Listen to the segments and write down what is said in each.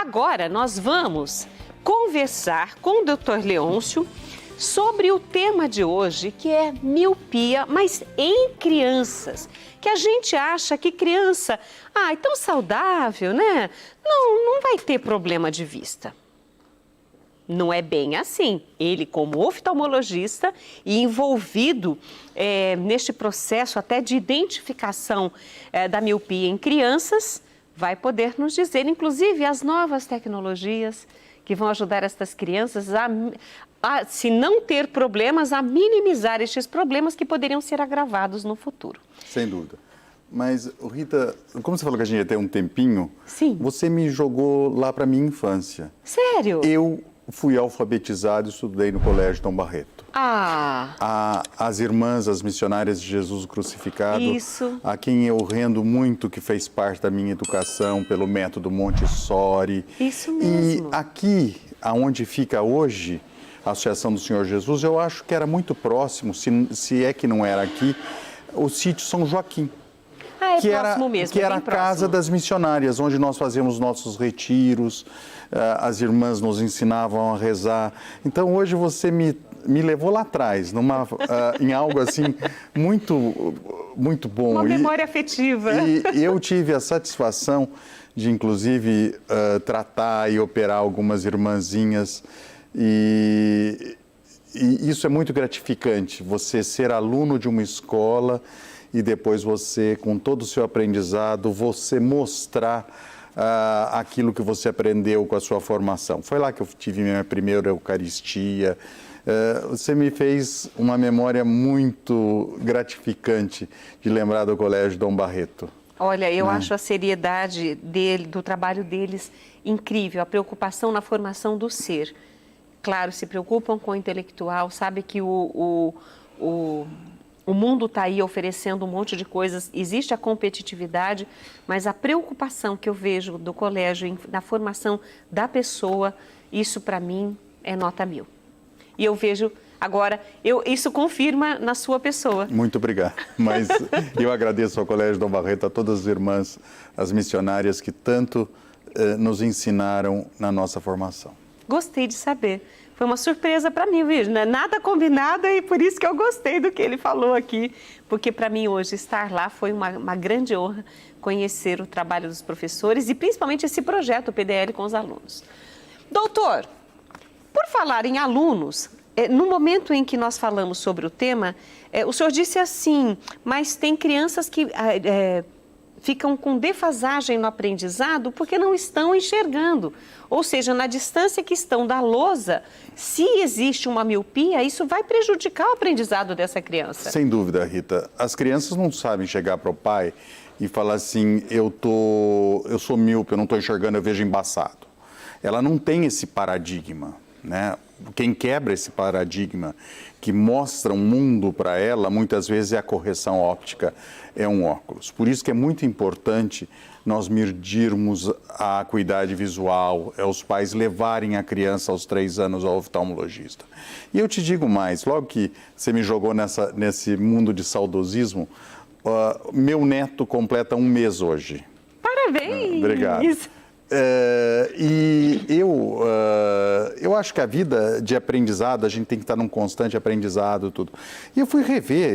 Agora nós vamos conversar com o Dr. Leôncio sobre o tema de hoje, que é miopia, mas em crianças. Que a gente acha que criança, é tão saudável, né? Não vai ter problema de vista. Não é bem assim. Ele, como oftalmologista e envolvido neste processo até de identificação da miopia em crianças, vai poder nos dizer, inclusive, as novas tecnologias que vão ajudar estas crianças a, se não ter problemas, a minimizar estes problemas que poderiam ser agravados no futuro. Sem dúvida. Mas, Rita, como você falou que a gente ia ter um tempinho, sim, você me jogou lá para minha infância. Sério? Eu fui alfabetizado e estudei no Colégio Dom Barreto. As irmãs, as missionárias de Jesus Crucificado, isso, a quem eu rendo muito, que fez parte da minha educação pelo método Montessori. Isso mesmo. E aqui, aonde fica hoje a Associação do Senhor Jesus, eu acho que era muito próximo, se é que não era aqui, o sítio São Joaquim. Que próximo mesmo, que era a casa das missionárias, onde nós fazíamos nossos retiros, as irmãs nos ensinavam a rezar. Então, hoje você me levou lá atrás, em algo assim muito, muito bom. Uma memória afetiva. E eu tive a satisfação de, inclusive, tratar e operar algumas irmãzinhas. E isso é muito gratificante, você ser aluno de uma escola e depois você, com todo o seu aprendizado, você mostrar aquilo que você aprendeu com a sua formação. Foi lá que eu tive minha primeira Eucaristia. Você me fez uma memória muito gratificante de lembrar do Colégio Dom Barreto. Olha, eu acho a seriedade do trabalho deles incrível, a preocupação na formação do ser. Claro, se preocupam com o intelectual, sabe que o mundo está aí oferecendo um monte de coisas, existe a competitividade, mas a preocupação que eu vejo do colégio na formação da pessoa, isso para mim é nota 1000. E eu vejo agora, isso confirma na sua pessoa. Muito obrigado, mas eu agradeço ao Colégio Dom Barreto, a todas as irmãs, as missionárias que tanto nos ensinaram na nossa formação. Gostei de saber. Foi uma surpresa para mim, viu? Nada combinado e por isso que eu gostei do que ele falou aqui. Porque para mim hoje estar lá foi uma grande honra conhecer o trabalho dos professores e principalmente esse projeto, o PDL com os alunos. Doutor, por falar em alunos, no momento em que nós falamos sobre o tema, o senhor disse assim, mas tem crianças que ficam com defasagem no aprendizado porque não estão enxergando. Ou seja, na distância que estão da lousa, se existe uma miopia, isso vai prejudicar o aprendizado dessa criança. Sem dúvida, Rita. As crianças não sabem chegar para o pai e falar assim, eu sou míope, eu não estou enxergando, eu vejo embaçado. Ela não tem esse paradigma, né? Quem quebra esse paradigma, que mostra um mundo para ela, muitas vezes é a correção óptica, é um óculos. Por isso que é muito importante nós medirmos a acuidade visual, os pais levarem a criança aos 3 anos ao oftalmologista. E eu te digo mais, logo que você me jogou nesse mundo de saudosismo, meu neto completa 1 mês hoje. Parabéns! Obrigado. E eu acho que a vida de aprendizado, a gente tem que estar num constante aprendizado, tudo. E eu fui rever,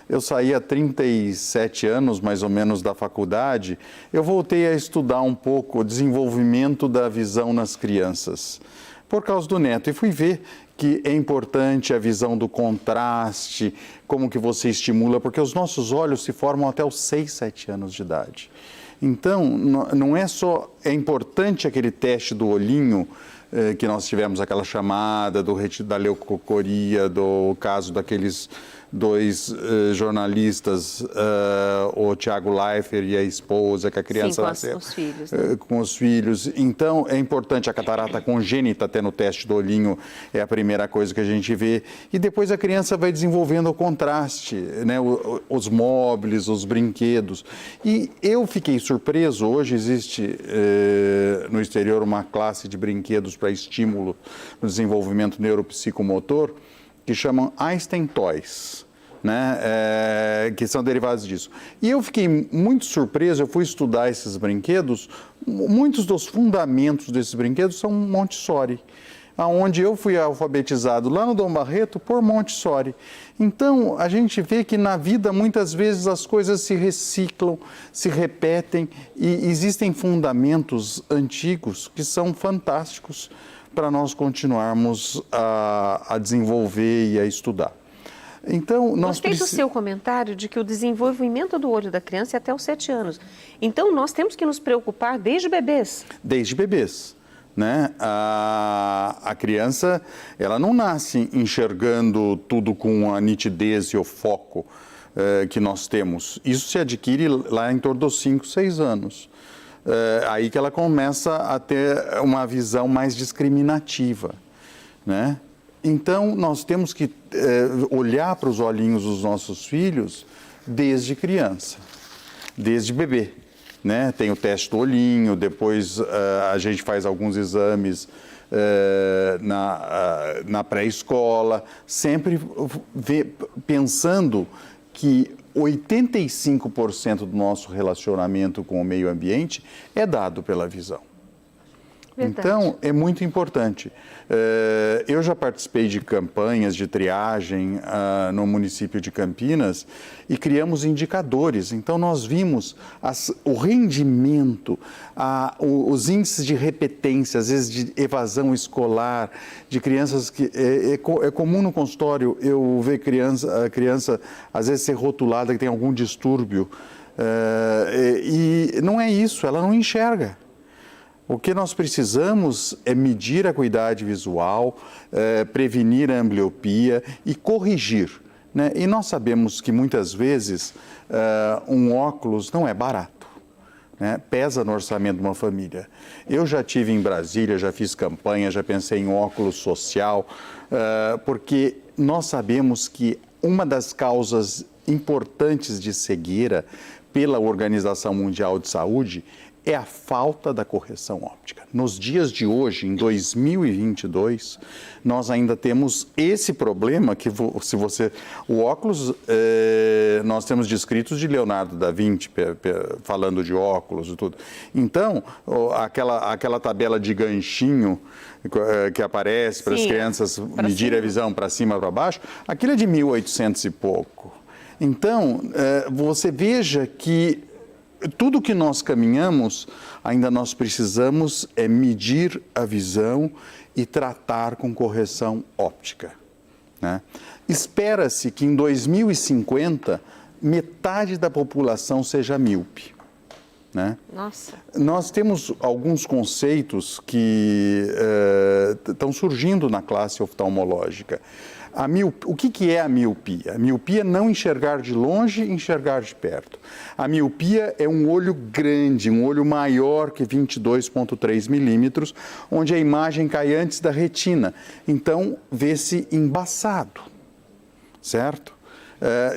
eu saí há 37 anos, mais ou menos, da faculdade, eu voltei a estudar um pouco o desenvolvimento da visão nas crianças, por causa do neto, e fui ver que é importante a visão do contraste, como que você estimula, porque os nossos olhos se formam até os 6, 7 anos de idade. Então, não é só, é importante aquele teste do olhinho, que nós tivemos aquela chamada da leucocoria, do caso daqueles 2 jornalistas, o Tiago Leifert e a esposa, que a criança nasceu. Com os filhos. Né? Com os filhos. Então, é importante a catarata congênita, até no teste do olhinho, é a primeira coisa que a gente vê. E depois a criança vai desenvolvendo o contraste, né? Os móveis, os brinquedos. E eu fiquei surpreso, hoje existe no exterior uma classe de brinquedos para estímulo no desenvolvimento neuropsicomotor, que chamam Einstein Toys. né, que são derivados disso. E eu fiquei muito surpreso, eu fui estudar esses brinquedos, muitos dos fundamentos desses brinquedos são Montessori, onde eu fui alfabetizado lá no Dom Barreto por Montessori. Então, a gente vê que na vida, muitas vezes, as coisas se reciclam, se repetem, e existem fundamentos antigos que são fantásticos para nós continuarmos a desenvolver e a estudar. Então, Gostei do seu comentário de que o desenvolvimento do olho da criança é até os 7 anos. Então, nós temos que nos preocupar desde bebês. Desde bebês, né? A criança, ela não nasce enxergando tudo com a nitidez e o foco que nós temos. Isso se adquire lá em torno dos 5, 6 anos. Aí que ela começa a ter uma visão mais discriminativa, né? Então, nós temos que olhar para os olhinhos dos nossos filhos desde criança, desde bebê, né? Tem o teste do olhinho, depois a gente faz alguns exames na pré-escola, sempre pensando que 85% do nosso relacionamento com o meio ambiente é dado pela visão. Verdade. Então, é muito importante. Eu já participei de campanhas de triagem no município de Campinas e criamos indicadores. Então, nós vimos o rendimento, os índices de repetência, às vezes de evasão escolar, de crianças que... É comum no consultório eu ver a criança, às vezes, ser rotulada que tem algum distúrbio. E não é isso, ela não enxerga. O que nós precisamos é medir a acuidade visual, prevenir a ambliopia e corrigir, né? E nós sabemos que muitas vezes um óculos não é barato, né? Pesa no orçamento de uma família. Eu já estive em Brasília, já fiz campanha, já pensei em óculos social, porque nós sabemos que uma das causas importantes de cegueira pela Organização Mundial de Saúde é a falta da correção óptica. Nos dias de hoje, em 2022, nós ainda temos esse problema que, o óculos, nós temos descritos de Leonardo da Vinci, falando de óculos e tudo. Então, aquela tabela de ganchinho que aparece para as crianças medirem a visão para cima, para baixo, aquilo é de 1800 e pouco. Então, você veja que tudo que nós caminhamos, ainda nós precisamos medir a visão e tratar com correção óptica, né? Espera-se que em 2050, metade da população seja míope, né? Nossa. Nós temos alguns conceitos que estão surgindo na classe oftalmológica. O que é a miopia? A miopia é não enxergar de longe e enxergar de perto. A miopia é um olho grande, um olho maior que 22,3 milímetros, onde a imagem cai antes da retina. Então, vê-se embaçado, certo?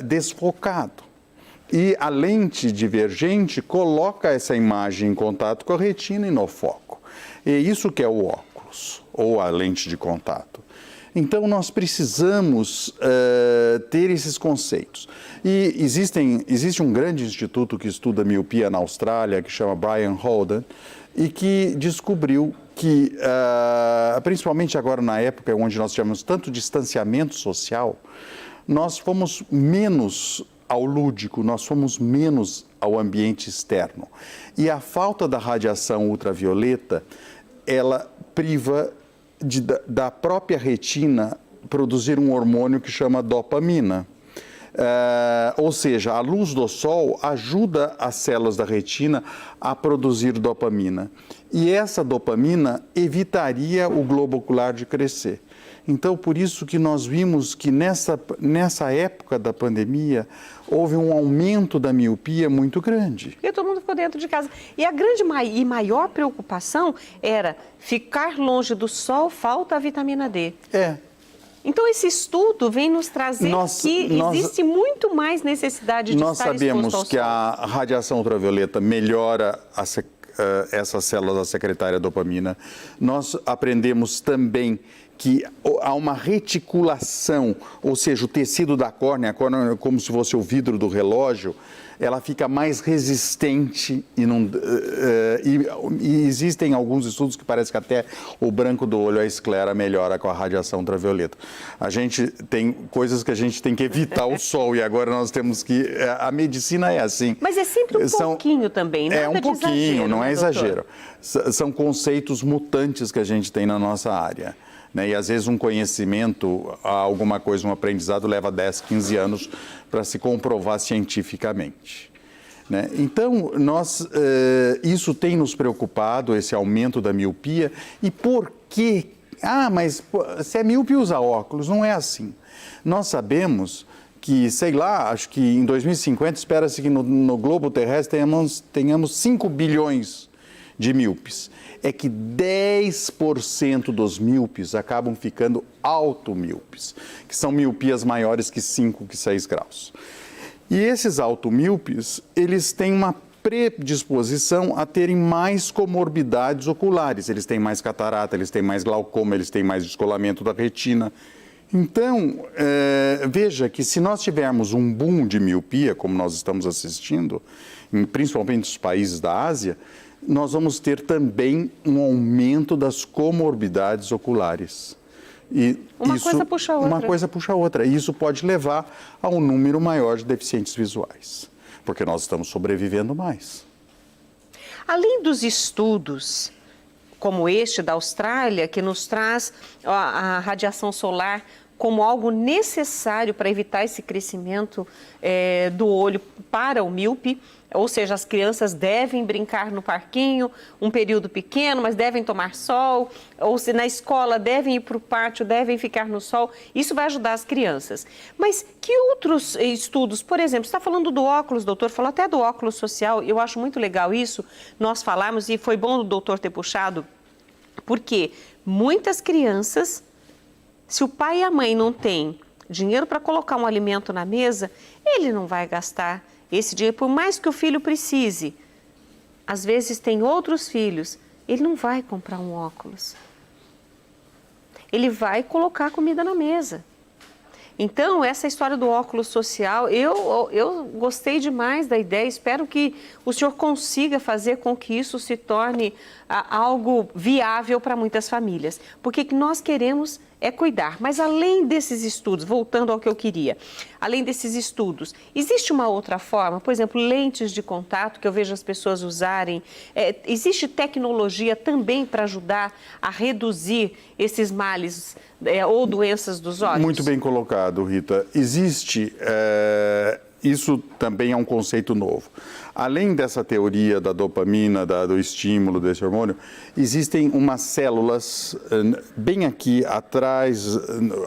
Desfocado. E a lente divergente coloca essa imagem em contato com a retina e no foco. É isso que é o óculos, ou a lente de contato. Então, nós precisamos ter esses conceitos. E existe um grande instituto que estuda miopia na Austrália, que chama Brian Holden, e que descobriu que, principalmente agora na época onde nós tivemos tanto distanciamento social, nós fomos menos ao lúdico, nós fomos menos ao ambiente externo. E a falta da radiação ultravioleta, ela priva da própria retina produzir um hormônio que chama dopamina. Ou seja, a luz do sol ajuda as células da retina a produzir dopamina. E essa dopamina evitaria o globo ocular de crescer. Então, por isso que nós vimos que nessa época da pandemia, houve um aumento da miopia muito grande. E todo mundo ficou dentro de casa. E a grande e maior preocupação era ficar longe do sol, falta a vitamina D. Então, esse estudo vem nos trazer existe muito mais necessidade de estar exposto ao sol. Nós sabemos que a radiação ultravioleta melhora essa célula da secretária dopamina. Nós aprendemos também que há uma reticulação, ou seja, o tecido da córnea, a córnea é como se fosse o vidro do relógio, ela fica mais resistente e existem alguns estudos que parece que até o branco do olho, a esclera, melhora com a radiação ultravioleta. A gente tem coisas que a gente tem que evitar o sol e agora nós temos que... A medicina é assim. Mas é sempre um pouquinho também, nada é um pouquinho, exagero, não é doutor? exagero. São conceitos mutantes que a gente tem na nossa área. Né? E às vezes um conhecimento, alguma coisa, um aprendizado leva 10, 15 anos para se comprovar cientificamente. Né? Então, isso tem nos preocupado, esse aumento da miopia. E por quê? Mas se é míope usa óculos, não é assim. Nós sabemos que, sei lá, acho que em 2050 espera-se que no globo terrestre tenhamos 5 bilhões de míopes. É que 10% dos míopes acabam ficando automíopes, que são miopias maiores que 5, que 6 graus. E esses automíopes, eles têm uma predisposição a terem mais comorbidades oculares. Eles têm mais catarata, eles têm mais glaucoma, eles têm mais descolamento da retina. Então, veja que se nós tivermos um boom de miopia, como nós estamos assistindo, principalmente nos países da Ásia, nós vamos ter também um aumento das comorbidades oculares. E uma coisa puxa a outra. Uma coisa puxa a outra. E isso pode levar a um número maior de deficientes visuais, porque nós estamos sobrevivendo mais. Além dos estudos, como este da Austrália, que nos traz a radiação solar como algo necessário para evitar esse crescimento do olho para o míope, ou seja, as crianças devem brincar no parquinho um período pequeno, mas devem tomar sol, ou se na escola devem ir para o pátio, devem ficar no sol, isso vai ajudar as crianças. Mas que outros estudos, por exemplo, você está falando do óculos, doutor, falou até do óculos social, eu acho muito legal isso, nós falamos, e foi bom o doutor ter puxado, porque muitas crianças, se o pai e a mãe não têm dinheiro para colocar um alimento na mesa, ele não vai gastar esse dinheiro, por mais que o filho precise. Às vezes tem outros filhos, ele não vai comprar um óculos. Ele vai colocar comida na mesa. Então, essa história do óculos social, eu gostei demais da ideia, espero que o senhor consiga fazer com que isso se torne algo viável para muitas famílias. Porque o que nós queremos é cuidar. Mas além desses estudos, voltando ao que eu queria, além desses estudos, existe uma outra forma? Por exemplo, lentes de contato que eu vejo as pessoas usarem. Existe tecnologia também para ajudar a reduzir esses males ou doenças dos olhos? Muito bem colocado, Rita. Existe, isso também é um conceito novo. Além dessa teoria da dopamina, do estímulo desse hormônio, existem umas células bem aqui atrás,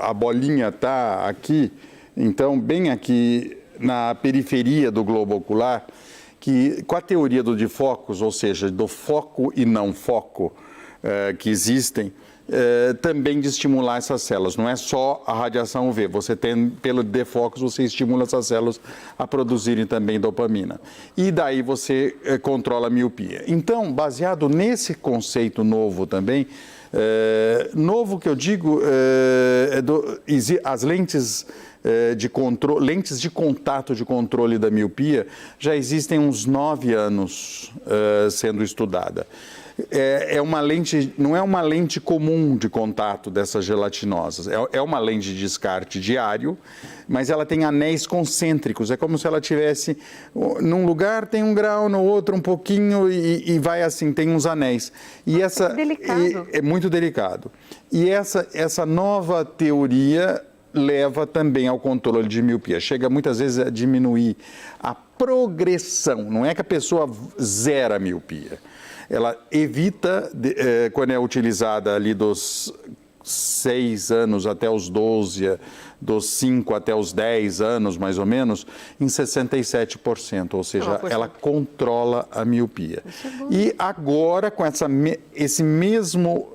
a bolinha está aqui, então bem aqui na periferia do globo ocular, que com a teoria do difocus, ou seja, do foco e não foco que existem, também de estimular essas células. Não é só a radiação UV, você tem, pelo defocus, você estimula essas células a produzirem também dopamina. E daí você controla a miopia. Então, baseado nesse conceito novo também, novo que eu digo, as lentes lentes de contato de controle da miopia já existem uns 9 anos sendo estudada. É uma lente, não é uma lente comum de contato dessas gelatinosas, é uma lente de descarte diário, mas ela tem anéis concêntricos, é como se ela tivesse, num lugar tem 1 grau, no outro um pouquinho e vai assim, tem uns anéis. E essa delicado. É muito delicado. E essa nova teoria leva também ao controle de miopia. Chega muitas vezes a diminuir a progressão, não é que a pessoa zera a miopia. Ela evita, quando é utilizada ali dos 6 anos até os 12, dos 5 até os 10 anos, mais ou menos, em 67%, ou seja, ela controla a miopia. E agora, com esse mesmo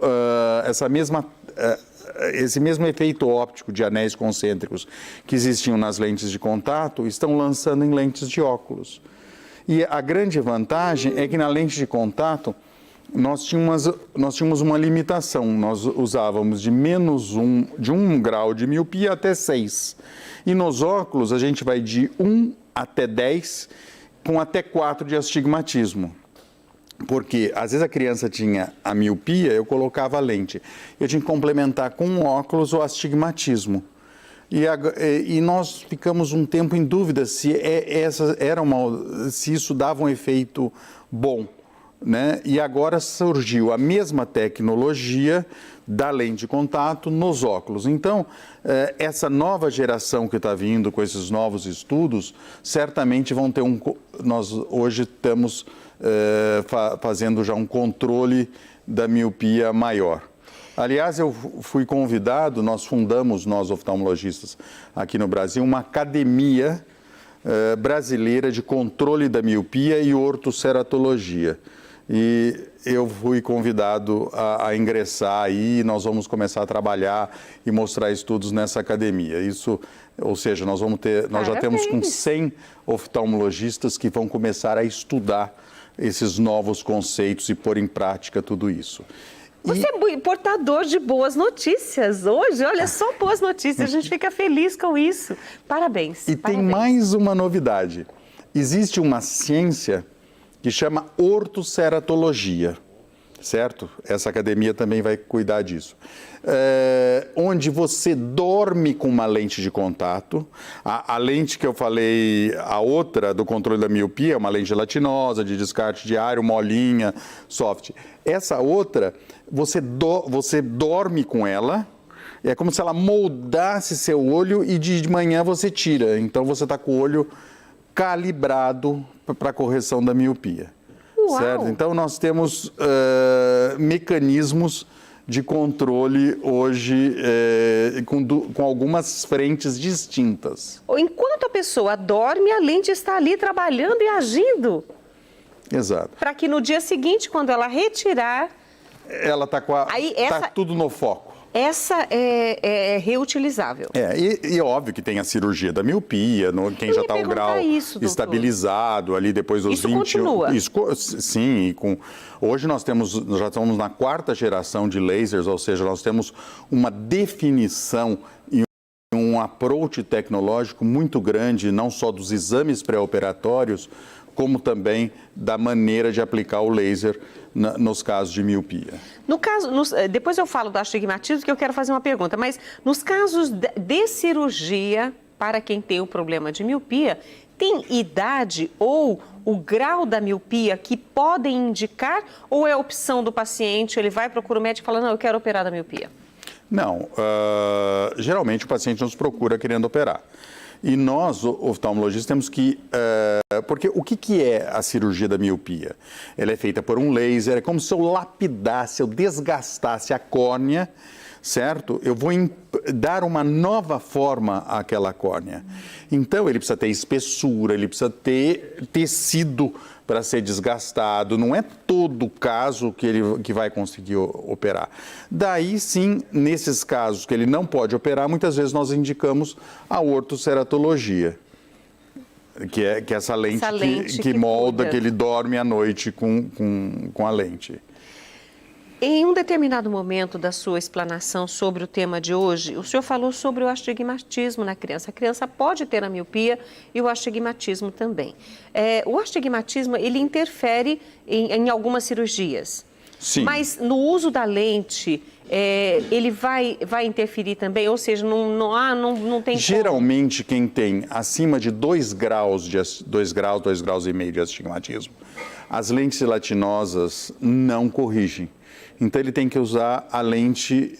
efeito óptico de anéis concêntricos que existiam nas lentes de contato, estão lançando em lentes de óculos. E a grande vantagem é que na lente de contato nós tínhamos uma limitação. Nós usávamos de de 1 grau de miopia até 6. E nos óculos a gente vai de 1 até 10, com até 4 de astigmatismo. Porque às vezes a criança tinha a miopia, eu colocava a lente. Eu tinha que complementar com o óculos o astigmatismo. E nós ficamos um tempo em dúvida se se isso dava um efeito bom, né? E agora surgiu a mesma tecnologia da lente de contato nos óculos. Então, essa nova geração que está vindo com esses novos estudos, certamente vão ter nós hoje estamos fazendo já um controle da miopia maior. Aliás, eu fui convidado, nós oftalmologistas aqui no Brasil, uma academia brasileira de controle da miopia e ortoceratologia. E eu fui convidado a ingressar aí, nós vamos começar a trabalhar e mostrar estudos nessa academia. Ou seja, nós já temos com 100 oftalmologistas que vão começar a estudar esses novos conceitos e pôr em prática tudo isso. Você é portador de boas notícias hoje, olha só, boas notícias, a gente fica feliz com isso. Parabéns. E tem mais uma novidade. Existe uma ciência que chama ortoceratologia, certo? Essa academia também vai cuidar disso. Onde você dorme com uma lente de contato. A lente que eu falei, a outra do controle da miopia, é uma lente gelatinosa, de descarte diário, molinha, soft. Essa outra, você dorme com ela, é como se ela moldasse seu olho e de manhã você tira. Então você está com o olho calibrado para a correção da miopia. Uau. Certo? Então nós temos mecanismos de controle hoje com algumas frentes distintas. Enquanto a pessoa dorme, a lente está ali trabalhando e agindo. Exato. Para que no dia seguinte, quando ela retirar... Ela está tá tudo no foco. Essa é reutilizável. E óbvio que tem a cirurgia da miopia, quem já está o grau estabilizado ali depois dos 20... Continua. Sim, hoje já estamos na 4ª geração de lasers, ou seja, nós temos uma definição e um approach tecnológico muito grande, não só dos exames pré-operatórios, como também da maneira de aplicar o laser nos casos de miopia. Depois eu falo do astigmatismo, que eu quero fazer uma pergunta, mas nos casos de cirurgia, para quem tem o problema de miopia, tem idade ou o grau da miopia que podem indicar, ou é opção do paciente, ele vai procurar o médico e fala, não, eu quero operar da miopia? Não, geralmente o paciente nos procura querendo operar. E nós, oftalmologistas, temos que... porque o que é a cirurgia da miopia? Ela é feita por um laser, é como se eu lapidasse, eu desgastasse a córnea, certo? Eu vou dar uma nova forma àquela córnea. Então, ele precisa ter espessura, ele precisa ter tecido para ser desgastado. Não é todo caso que vai conseguir operar. Daí, sim, nesses casos que ele não pode operar, muitas vezes nós indicamos a ortoceratologia, que é essa lente que molda, que ele dorme à noite com a lente. Em um determinado momento da sua explanação sobre o tema de hoje, o senhor falou sobre o astigmatismo na criança. A criança pode ter a miopia e o astigmatismo também. O astigmatismo, ele interfere em algumas cirurgias. Sim. Mas no uso da lente, ele vai interferir também? Ou seja, não tem Geralmente, quem tem acima de 2 graus e meio de astigmatismo, as lentes gelatinosas não corrigem. Então, ele tem que usar a lente,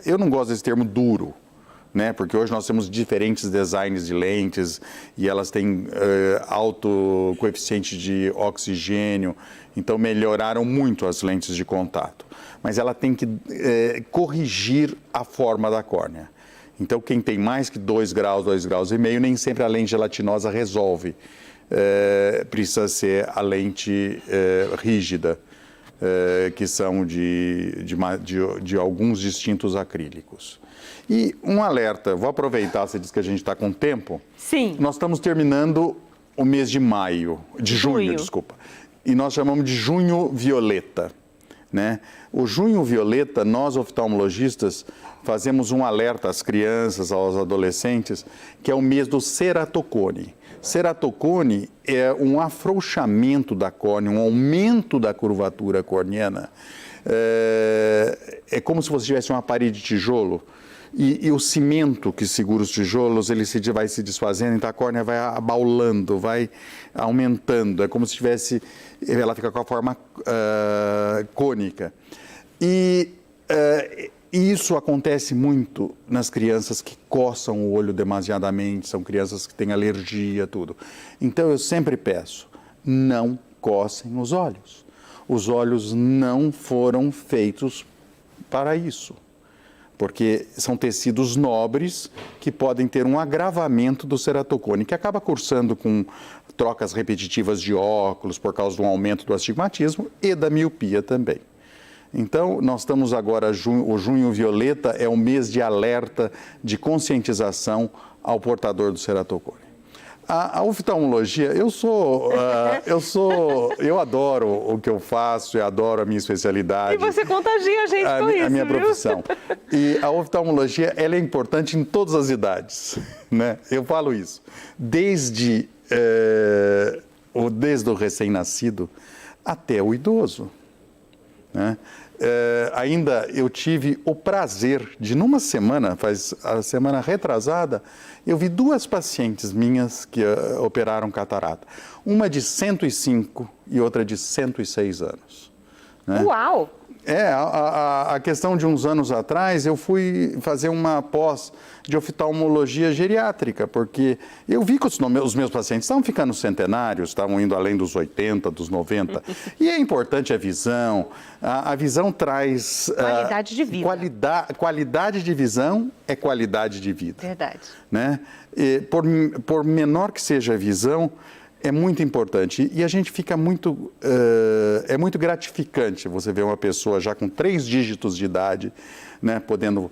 eu não gosto desse termo duro, né? Porque hoje nós temos diferentes designs de lentes e elas têm alto coeficiente de oxigênio, então melhoraram muito as lentes de contato. Mas ela tem que corrigir a forma da córnea. Então, quem tem mais que 2 graus e meio, nem sempre a lente gelatinosa resolve. Precisa ser a lente rígida. Que são de alguns distintos acrílicos. E um alerta, vou aproveitar, você disse que a gente está com tempo. Sim. Nós estamos terminando o mês de maio, de junho, desculpa. E nós chamamos de junho violeta, né? O junho violeta, nós oftalmologistas fazemos um alerta às crianças, aos adolescentes, que é o mês do ceratocone. Ceratocone é um afrouxamento da córnea, um aumento da curvatura corneana. É como se você tivesse uma parede de tijolo e o cimento que segura os tijolos, ele vai se desfazendo, então a córnea vai abaulando, vai aumentando. É como se tivesse, ela fica com a forma cônica. E isso acontece muito nas crianças que coçam o olho demasiadamente, são crianças que têm alergia, tudo. Então eu sempre peço, não cocem os olhos. Os olhos não foram feitos para isso, porque são tecidos nobres que podem ter um agravamento do ceratocone, que acaba cursando com trocas repetitivas de óculos por causa do aumento do astigmatismo e da miopia também. Então, nós estamos agora, o junho violeta é um mês de alerta, de conscientização ao portador do ceratocone. A oftalmologia, eu adoro o que eu faço, eu adoro a minha especialidade. E você contagia a gente com isso, a minha viu? profissão. E a oftalmologia, ela é importante em todas as idades, né? Eu falo isso. Desde o recém-nascido até o idoso, né? Ainda eu tive o prazer de, numa semana, a semana retrasada, eu vi 2 pacientes minhas que operaram catarata. Uma de 105 e outra de 106 anos. Né? Uau! A questão de uns anos atrás, eu fui fazer uma pós de oftalmologia geriátrica, porque eu vi que os meus pacientes estavam ficando centenários, estavam indo além dos 80, dos 90. E é importante a visão. A visão traz... Qualidade de vida. Qualidade de visão é qualidade de vida. Verdade. Né? E por menor que seja a visão, é muito importante e a gente fica muito... é muito gratificante você ver uma pessoa já com 3 dígitos de idade, né, podendo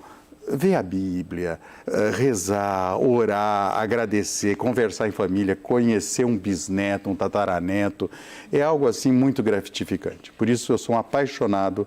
ver a Bíblia, rezar, orar, agradecer, conversar em família, conhecer um bisneto, um tataraneto. É algo assim muito gratificante. Por isso eu sou um apaixonado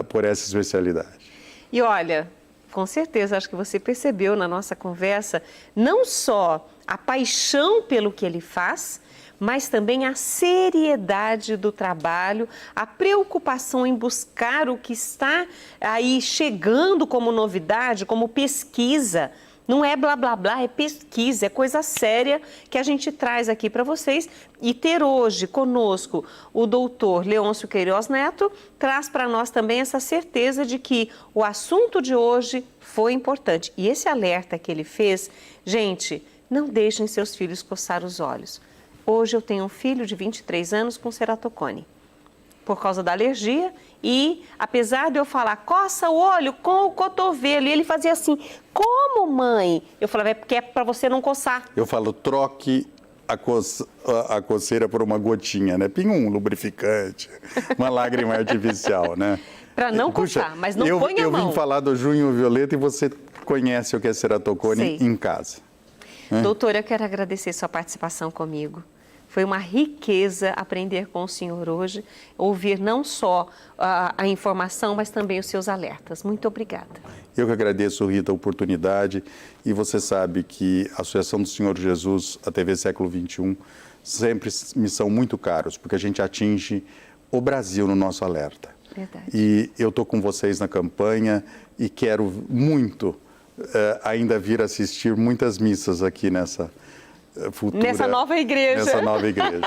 por essa especialidade. E olha, com certeza, acho que você percebeu na nossa conversa, não só a paixão pelo que ele faz, mas também a seriedade do trabalho, a preocupação em buscar o que está aí chegando como novidade, como pesquisa. Não é blá, blá, blá, é pesquisa, é coisa séria que a gente traz aqui para vocês. E ter hoje conosco o doutor Leôncio Queiroz Neto traz para nós também essa certeza de que o assunto de hoje foi importante. E esse alerta que ele fez, gente, não deixem seus filhos coçar os olhos. Hoje eu tenho um filho de 23 anos com ceratocone, por causa da alergia, e apesar de eu falar, coça o olho com o cotovelo, e ele fazia assim, como mãe? Eu falava, é porque é para você não coçar. Eu falo, troque a coceira por uma gotinha, né? Pinga um lubrificante, uma lágrima artificial, né? Para não coçar, mas não põe a mão. Eu vim falar do junho violeta e você conhece o que é ceratocone em casa. Doutora, eu quero agradecer sua participação comigo. Foi uma riqueza aprender com o senhor hoje, ouvir não só a informação, mas também os seus alertas. Muito obrigada. Eu que agradeço, Rita, a oportunidade. E você sabe que a Associação do Senhor Jesus, a TV Século XXI, sempre me são muito caros, porque a gente atinge o Brasil no nosso alerta. Verdade. E eu estou com vocês na campanha e quero muito ainda vir assistir muitas missas aqui nessa futura... Nessa nova igreja. Nessa nova igreja.